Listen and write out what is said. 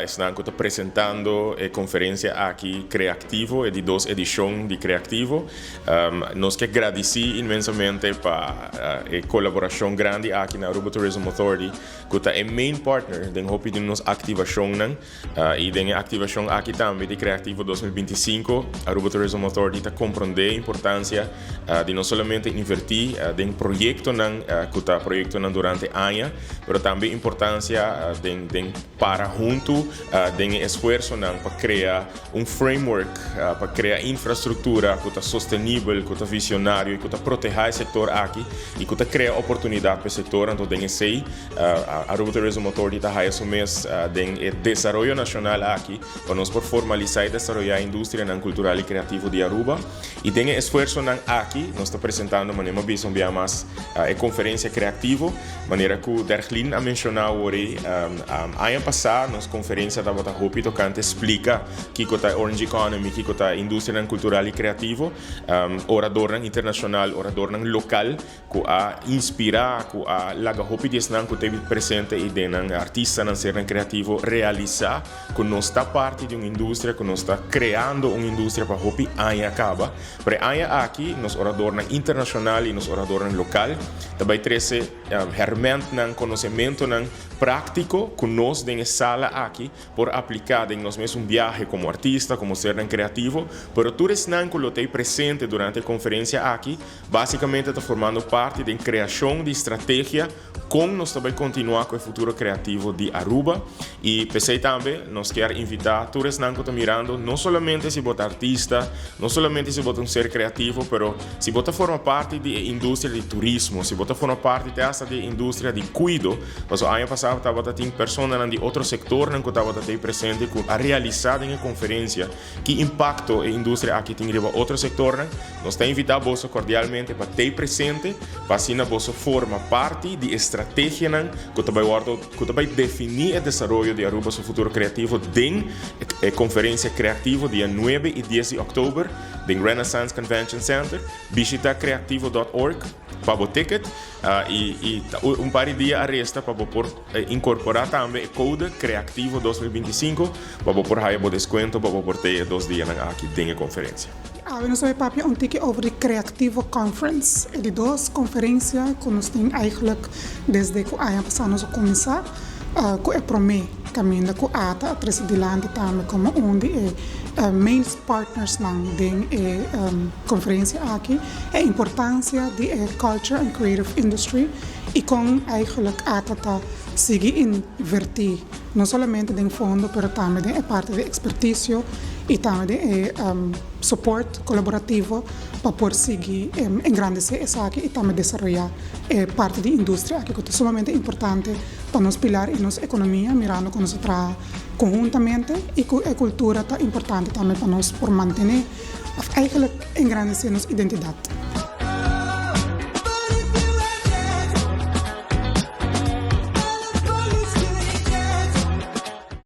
estamos apresentando a conferência aqui Creativo, de 2 edições de Creativo. Nós que agradeci imensamente para a colaboração grande aqui na Aruba Tourism Authority, que é main partner de nossa ativação, e de ativação aqui também de Creativo 2025. Aruba Tourism Authority está compreendendo a importância de não somente investir em projetos que está projeto durante anos, mas também a importância de para junto de esforço para criar framework, para criar infraestrutura que está sustentável, que está visionário, que está proteger o setor aqui e que está criar oportunidade para o setor. Então, a Aruba Tourism Authority está assumindo o desenvolvimento nacional aqui para nós formalizar e desenvolver a indústria cultural e criativa de Aruba. E tem esforço aqui, nós estamos apresentando uma visão mais a conferência criativa, maneira que o Derlin a mencionado hoje, ano passado, nossa conferência estava rápido, que explica que é a Orange Economy, que é a indústria cultural e criativa, orador internacional, orador local, que a inspirar, que a laga rápido que teve presente e de artista não ser criativo realizar, que nós está parte de uma indústria, que nós está criando uma indústria para rápido ano acaba. Para ano aqui, nós orador internacional e nós orador local, também traz ferramenta, conhecimento prático que nós em sala aqui por aplicar em nós mesmos viagem como artista, como ser criativo, pero tudo isso que lo tem presente durante a conferência aqui, basicamente está formando parte da criação de estratégia como nós também continuar com o futuro criativo de Aruba. E pensei também, nós queremos invitar todos que estão mirando, não somente se você é artista, não somente se você é ser criativo, mas se você forma parte da indústria de turismo, se você forma parte dessa indústria de cuido, mas o ano passado estava tendo pessoas de outro setor que estavam presente a realizar em conferência que impacto a indústria aqui tem em outro setor. Nós temos invitado você cordialmente para ter presente, para assim você forma parte de estratégia que vai definir o desenvolvimento de Aruba, seu futuro criativo, em conferência criativa dia 9 e 10 de outubro, em Renaissance Convention Center. Visita creativo.org para o ticket e par de dias resta para incorporar também o código Creativo 2025 para por desconto para ter 2 dias aqui na conferência. We hebben een tikje over de Creativo Conference. De 2 conferências que nós temos eigenlijk desde que o ano passado começou, que é para mim caminho que ata atrás de lande também como de main partners na conferência aqui é a importância de culture and creative industry e com eigenlijk ata tá seguir invertir não somente em fundo, mas também é parte de expertise e também suporte colaborativo para poder seguir engrandecer essa aqui e também desenvolver parte da indústria aqui, que é sumamente importante para nos pilar em nossa economia, mirando que nós trabalhamos conjuntamente e que a cultura é importante também para nós por manter, eigenlijk engrandecer nossa identidade.